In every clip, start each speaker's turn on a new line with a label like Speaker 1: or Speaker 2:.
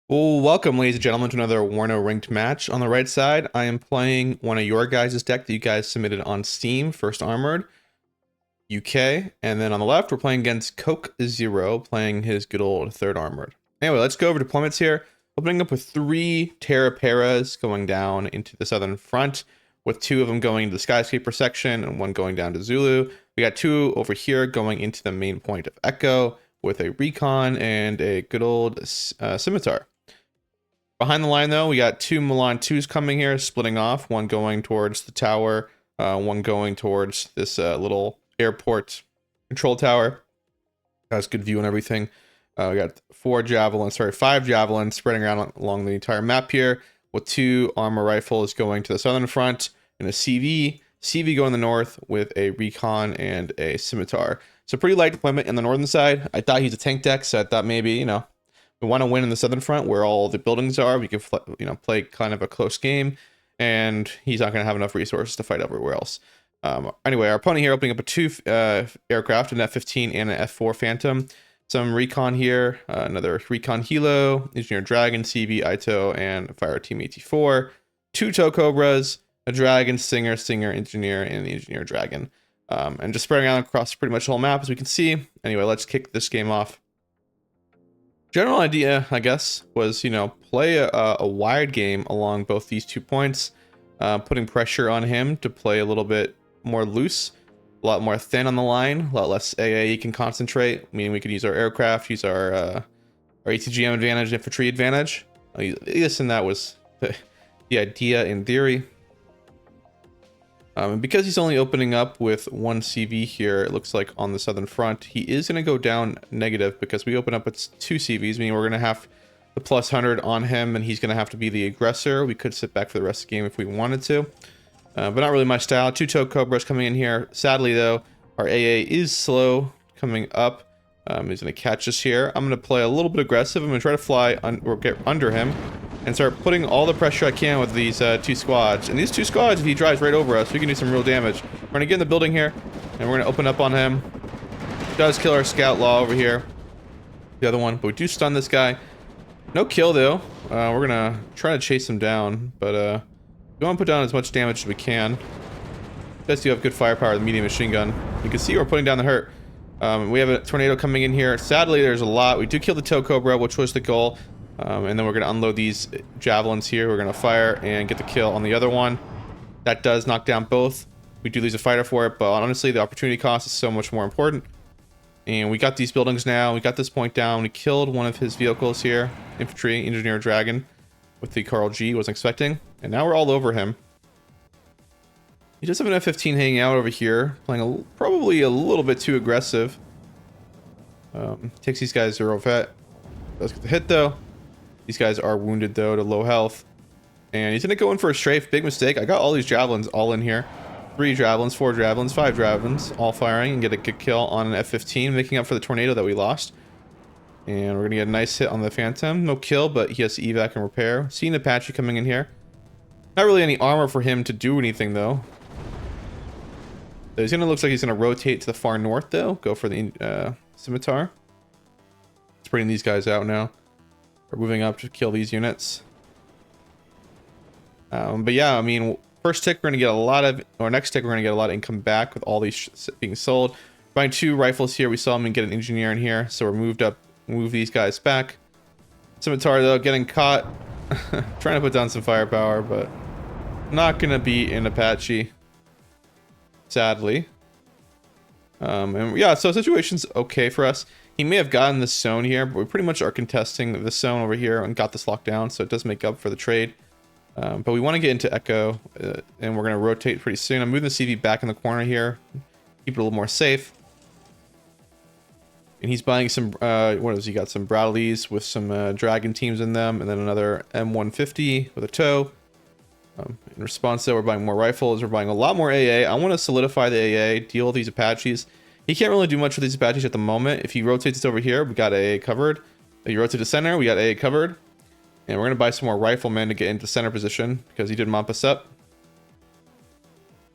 Speaker 1: Well, welcome, ladies and gentlemen, to another WARNO Ranked match. On the right side, I am playing one of your guys' deck that you guys submitted on Steam, First Armored, UK. And then on the left, we're playing against Coke Zero, playing his good old Third Armored. Anyway, let's go over deployments here. Opening up with 3 Terra Paras going down into the southern front, with 2 of them going to the skyscraper section and 1 going down to Zulu. We got 2 over here going into the main point of Echo with a Recon and a good old Scimitar. Behind the line, though, we got 2 Milan 2s coming here, splitting off. 1 going towards the tower, 1 going towards this little airport control tower. Has good view and everything. We got 5 javelins spreading around along the entire map here, with 2 armor rifles going to the southern front and a CV going to the north with a Recon and a Scimitar. So pretty light deployment in the northern side. I thought he's a tank deck, so I thought maybe, we want to win in the southern front where all the buildings are. We can, play kind of a close game, and he's not going to have enough resources to fight everywhere else. Anyway, our opponent here opening up a 2 aircraft, an F-15 and an F-4 Phantom. Some recon here, another recon Hilo, Engineer Dragon, CV, Ito, and Fire Team 84. 2 Tow Cobras, a Dragon, Stinger, Engineer, and the Engineer Dragon. And just spreading out across pretty much the whole map, as we can see. Anyway, let's kick this game off. General idea, I guess, was, play a wide game along both these 2 points, putting pressure on him to play a little bit more loose, a lot more thin on the line, a lot less AA he can concentrate, meaning we could use our aircraft, use our ATGM advantage, infantry advantage. And that was the idea in theory. And because he's only opening up with 1 CV here, it looks like on the southern front, he is going to go down negative because we open up with 2 CVs, meaning we're going to have the +100 on him, and he's going to have to be the aggressor. We could sit back for the rest of the game if we wanted to, but not really my style. 2 Tow Cobras coming in here. Sadly, though, our AA is slow coming up. He's going to catch us here. I'm going to play a little bit aggressive. I'm going to try to fly or get under him and start putting all the pressure I can with these 2 squads. And these 2 squads, if he drives right over us, we can do some real damage. We're going to get in the building here, and we're going to open up on him. Does kill our scout law over here. The other one, but we do stun this guy. No kill, though. We're going to try to chase him down, but we want to put down as much damage as we can. Does do have good firepower with the medium machine gun. You can see we're putting down the hurt. We have a tornado coming in here. Sadly, there's a lot. We do kill the Tow Cobra, which was the goal. And then we're going to unload these javelins here. We're going to fire and get the kill on the other one. That does knock down both. We do lose a fighter for it, but honestly, the opportunity cost is so much more important. And we got these buildings now. We got this point down. We killed one of his vehicles here. Infantry, Engineer Dragon, with the Carl G. Wasn't expecting. And now we're all over him. He does have an F-15 hanging out over here, playing probably a little bit too aggressive. Takes these guys 0 vet. Does get the hit, though. These guys are wounded, though, to low health. And he's going to go in for a strafe. Big mistake. I got all these javelins all in here. 3 javelins, 4 javelins, 5 javelins, all firing, and get a good kill on an F-15, making up for the tornado that we lost. And we're going to get a nice hit on the Phantom. No kill, but he has to evac and repair. Seeing Apache coming in here. Not really any armor for him to do anything, though. So he's going to look like he's going to rotate to the far north, though. Go for the Scimitar. Spreading these guys out now. We're moving up to kill these units. But yeah, I mean, first tick we're going to get a lot of, or next tick we're going to get a lot of income back with all these being sold. Buying 2 rifles here. We saw him get an engineer in here, so we're move these guys back. Scimitar, though, getting caught. Trying to put down some firepower, but not going to be an Apache, sadly. And yeah, so situation's okay for us. He may have gotten this zone here, but we pretty much are contesting this zone over here and got this locked down, so it does make up for the trade. But we want to get into Echo, and we're going to rotate pretty soon. I'm moving the CV back in the corner here, keep it a little more safe. And he's buying some, he got some Bradleys with some Dragon teams in them, and then another M150 with a tow. In response, though, we're buying more rifles. We're buying a lot more AA. I want to solidify the AA, deal with these Apaches. He can't really do much with these Apaches at the moment. If he rotates this over here, we got AA covered. If he rotates to center, we got AA covered. And we're going to buy some more riflemen to get into center position because he did mop us up.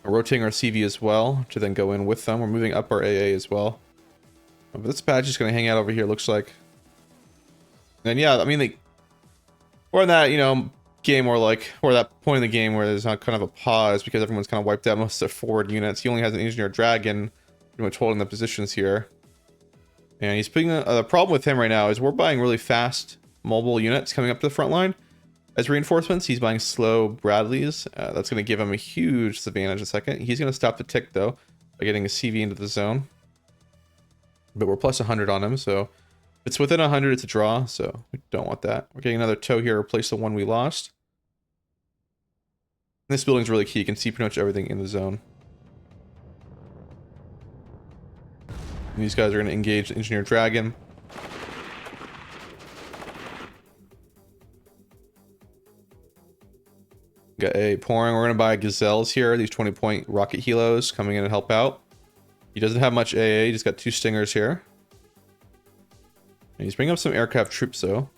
Speaker 1: We're rotating our CV as well to then go in with them. We're moving up our AA as well. But this Apache is going to hang out over here, looks like. And yeah, I mean, Or in that, you know, game where like, or that point in the game where there's not kind of a pause because everyone's kind of wiped out most of their forward units. He only has an engineer dragon pretty much holding the positions here. And he's putting the problem with him right now is we're buying really fast mobile units coming up to the front line as reinforcements. He's buying slow Bradleys. That's going to give him a huge disadvantage in a second. He's going to stop the tick though by getting a CV into the zone. But we're plus 100 on him, so if it's within 100, it's a draw, so we don't want that. We're getting another tow here to replace the one we lost. This building's really key. You can see pretty much everything in the zone. And these guys are going to engage the Engineer Dragon. Got a pouring. We're going to buy Gazelles here. These 20-point rocket helos coming in to help out. He doesn't have much AA. He just got 2 stingers here. And he's bringing up some aircraft troops though.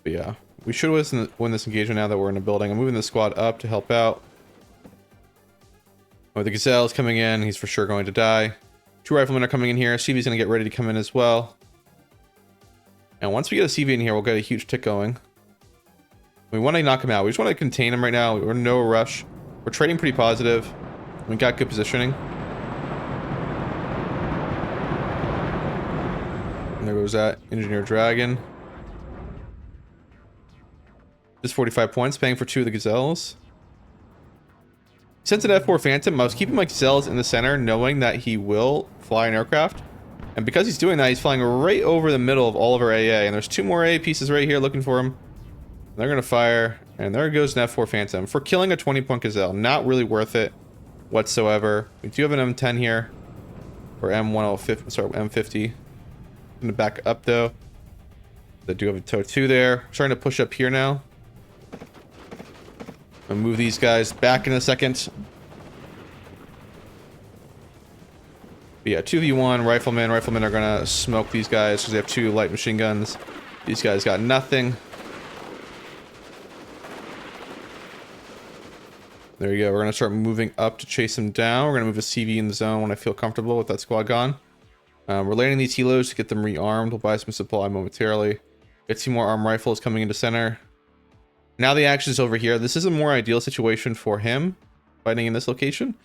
Speaker 1: But yeah, we should win this engagement now that we're in a building. I'm moving the squad up to help out. With the Gazelles coming in, he's for sure going to die. 2 riflemen are coming in here. CV's going to get ready to come in as well. And once we get a CV in here, we'll get a huge tick going. We want to knock him out. We just want to contain him right now. We're in no rush. We're trading pretty positive. We got good positioning. And there goes that Engineer Dragon. Just 45 points, paying for 2 of the Gazelles. Since an F4 Phantom, I was keeping my Gazelles in the center, knowing that he will fly an aircraft. And because he's doing that, he's flying right over the middle of all of our AA. And there's 2 more AA pieces right here looking for him. They're going to fire. And there goes an F4 Phantom. For killing a 20-point Gazelle, not really worth it whatsoever. We do have an M10 here. Or M105, sorry, M50. I'm going to back up though. They do have a tow 2 there. We're starting to push up here now. I'll move these guys back in a second. But yeah, 2v1 riflemen. Riflemen are gonna smoke these guys because they have 2 light machine guns. These guys got nothing. There you go. We're gonna start moving up to chase them down. We're gonna move a CV in the zone when I feel comfortable with that squad gone. We're landing these helos to get them rearmed. We'll buy some supply momentarily. Get 2 more arm rifles coming into center. Now the action's over here. This is a more ideal situation for him fighting in this location.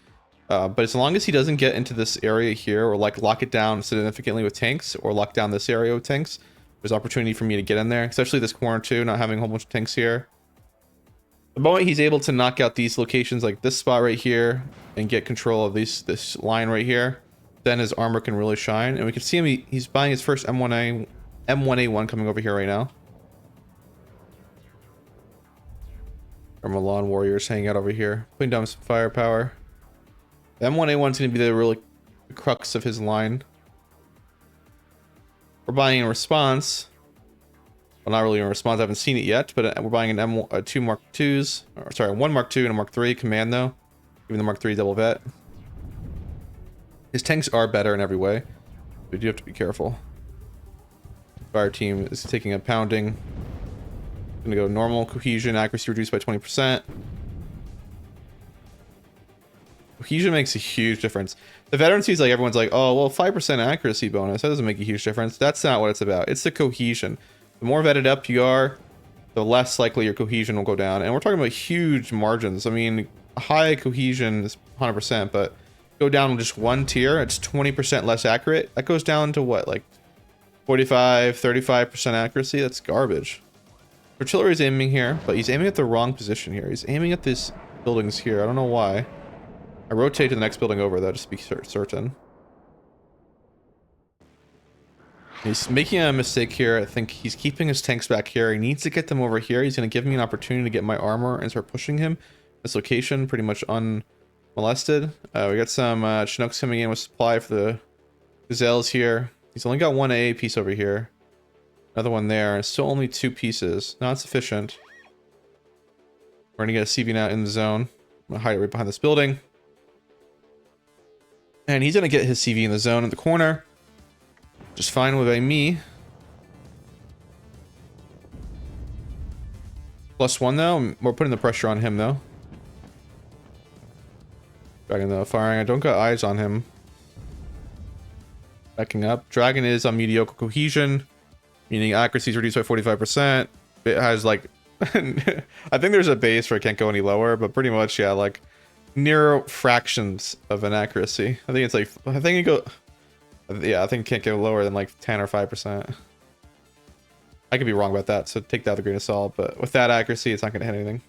Speaker 1: But as long as he doesn't get into this area here or like lock it down significantly with tanks or lock down this area with tanks, there's opportunity for me to get in there, especially this corner too, not having a whole bunch of tanks here. The moment he's able to knock out these locations like this spot right here and get control of this line right here, then his armor can really shine. And we can see him, he's buying his first M1A1 coming over here right now. Our Milan warriors hanging out over here, putting down some firepower. The M1A1 is going to be the really crux of his line. We're buying in response. Well, not really in response. I haven't seen it yet, but we're buying an 2 Mark IIs. Or, sorry, 1 Mark II and a Mark III commando. Even the Mark III double vet. His tanks are better in every way. We do have to be careful. Fire team is taking a pounding. Gonna go normal cohesion, accuracy reduced by 20%. Cohesion makes a huge difference. The veteran sees like everyone's like, oh well, 5% accuracy bonus, that doesn't make a huge difference. That's not what it's about. It's the cohesion. The more vetted up you are, the less likely your cohesion will go down. And we're talking about huge margins. I mean, high cohesion is 100%, but go down just 1 tier, it's 20% less accurate. That goes down to what, like 45, 35% accuracy? That's garbage. Artillery is aiming here, but he's aiming at the wrong position here. He's aiming at these buildings here. I don't know why. I rotate to the next building over, though, just to be certain. He's making a mistake here. I think he's keeping his tanks back here. He needs to get them over here. He's going to give me an opportunity to get my armor and start pushing him. This location, pretty much unmolested. We got some Chinooks coming in with supply for the Gazelles here. He's only got 1 AA piece over here. Another one there. Still only 2 pieces. Not sufficient. We're going to get a CV now in the zone. I'm going to hide it right behind this building. And he's going to get his CV in the zone in the corner. Just fine with me. +1 though. We're putting the pressure on him though. Dragon though firing. I don't got eyes on him. Backing up. Dragon is on mediocre cohesion. meaning accuracy is reduced by 45%. It has like, I think there's a base where it can't go any lower, but pretty much, yeah, like near fractions of an accuracy. I think it's like, I think it go, yeah, I think it can't go lower than like 10 or 5%. I could be wrong about that, so take that with a grain of salt, but with that accuracy, it's not going to hit anything.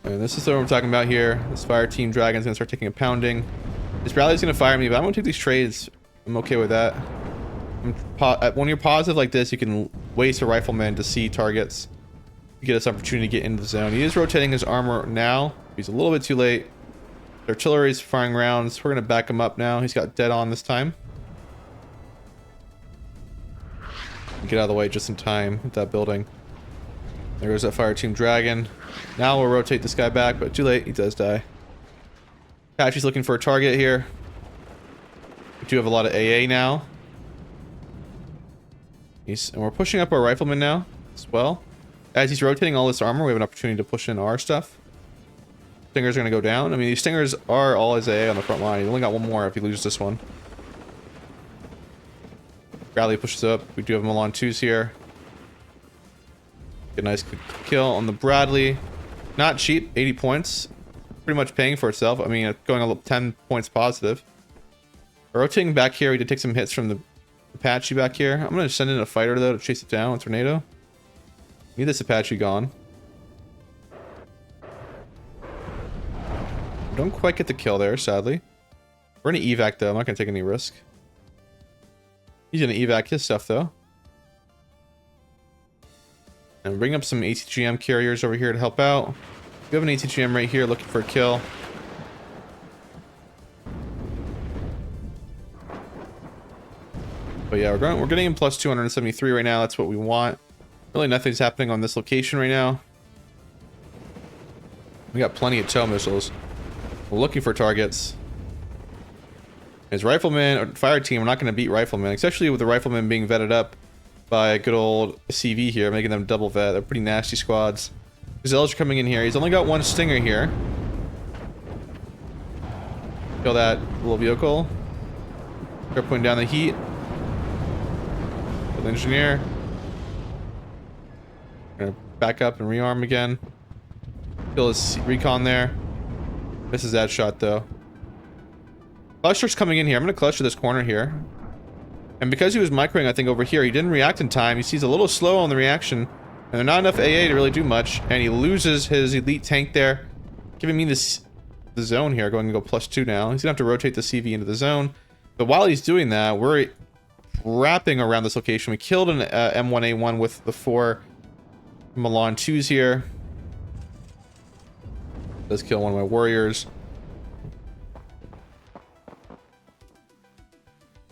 Speaker 1: And this is what I'm talking about here. This fire team dragon's going to start taking a pounding. This Bradley's going to fire me, but I'm going to take these trades. I'm okay with that. When you're positive like this, you can waste a rifleman to see targets. You get this opportunity to get into the zone. He is rotating his armor now. He's a little bit too late. The artillery's firing rounds. We're going to back him up now. He's got dead on this time. Get out of the way just in time with that building. There goes that fire team dragon. Now we'll rotate this guy back, but too late. He does die. Apache's looking for a target here. We do have a lot of AA now. And we're pushing up our riflemen now as well. As he's rotating all this armor, we have an opportunity to push in our stuff. Stingers are going to go down. I mean, these Stingers are all his AA on the front line. He only got one more if he loses this one. Bradley pushes up. We do have Milan 2s here. Get a nice kill on the Bradley. Not cheap, 80 points. Pretty much paying for itself. I mean, going a little 10 points positive. Rotating back here, we did take some hits from the Apache back here. I'm going to send in a fighter, though, to chase it down with Tornado. Need this Apache gone. Don't quite get the kill there, sadly. We're going to evac, though. I'm not going to take any risk. He's going to evac his stuff, though. And bring up some ATGM carriers over here to help out. We have an ATGM right here looking for a kill. But yeah, we're getting him plus 273 right now. That's what we want. Really nothing's happening on this location right now. We got plenty of tow missiles. We're looking for targets. His rifleman or fire team, we're not going to beat riflemen, especially with the riflemen being vetted up by a good old CV here, making them double vet. They're pretty nasty squads. Gazelles are coming in here. He's only got one Stinger here. Kill that little vehicle. They're putting down the heat. Kill the engineer. Gonna back up and rearm again. Kill his recon there. Misses that shot though. Cluster's coming in here. I'm gonna cluster this corner here. And because he was microing, I think over here, he didn't react in time. He's a little slow on the reaction. And there's not enough AA to really do much. And he loses his elite tank there. Giving me the zone here. Going to go +2 now. He's going to have to rotate the CV into the zone. But while he's doing that, we're wrapping around this location. We killed an M1A1 with the 4 Milan 2s here. Does kill one of my warriors.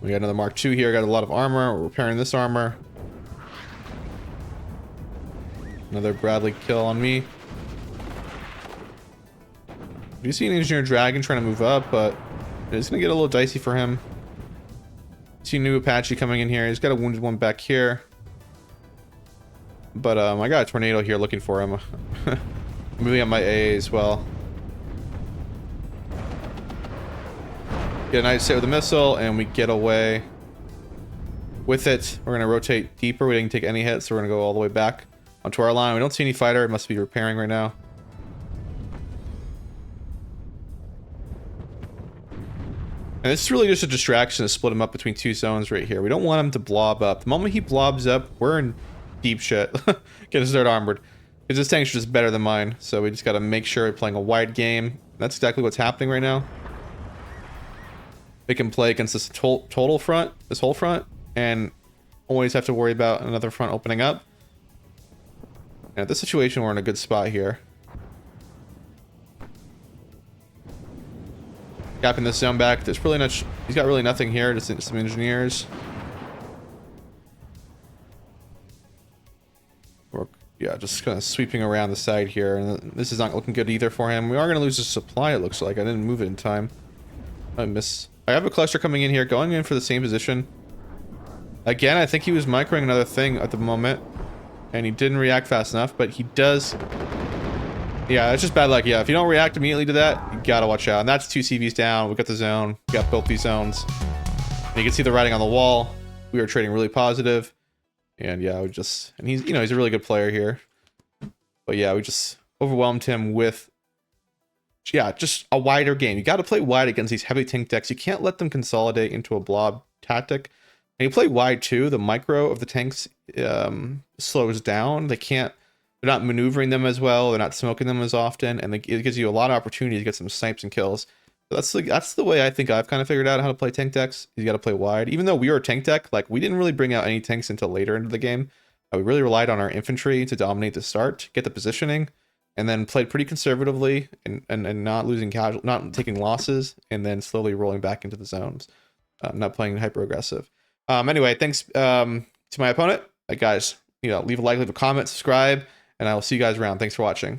Speaker 1: We got another Mark II here. Got a lot of armor. We're repairing this armor. Another Bradley kill on me. Do you see an Engineer Dragon trying to move up, but it's going to get a little dicey for him. See a new Apache coming in here. He's got a wounded one back here. But I got a Tornado here looking for him. Moving up my AA as well. Get a nice hit with a missile, and we get away with it. We're going to rotate deeper. We didn't take any hits, so we're going to go all the way back onto our line. We don't see any fighter. It must be repairing right now. And this is really just a distraction to split him up between two zones right here. We don't want him to blob up. The moment he blobs up, we're in deep shit. Get his dirt armored. Because this tank's just better than mine. So we just got to make sure we're playing a wide game. That's exactly what's happening right now. They can play against this total front, this whole front, and always have to worry about another front opening up. And at this situation, we're in a good spot here. Gapping this zone back. There's really not. He's got really nothing here. Just some engineers. Yeah, just kind of sweeping around the side here, and this is not looking good either for him. We are going to lose the supply. It looks like I didn't move it in time. I have a cluster coming in here, going in for the same position. Again, I think he was microing another thing at the moment, and he didn't react fast enough, but he does. Yeah, it's just bad luck. Yeah, if you don't react immediately to that, you gotta watch out. And that's 2 CVs down. We got the zone. We got both these zones. And you can see the writing on the wall. We were trading really positive. And yeah, and he's, you know, he's a really good player here. But yeah, we just overwhelmed him with, yeah, just a wider game. You got to play wide against these heavy tank decks. You can't let them consolidate into a blob tactic. And you play wide too. The micro of the tanks slows down. They're not maneuvering them as well. They're not smoking them as often. And it gives you a lot of opportunity to get some snipes and kills. So that's the way I think I've kind of figured out how to play tank decks. You got to play wide. Even though we were a tank deck, like we didn't really bring out any tanks until later into the game. We really relied on our infantry to dominate the start, get the positioning, and then played pretty conservatively and not losing not taking losses, and then slowly rolling back into the zones, not playing hyper aggressive. Anyway, thanks to my opponent, guys. You know, leave a like, leave a comment, subscribe, and I will see you guys around. Thanks for watching.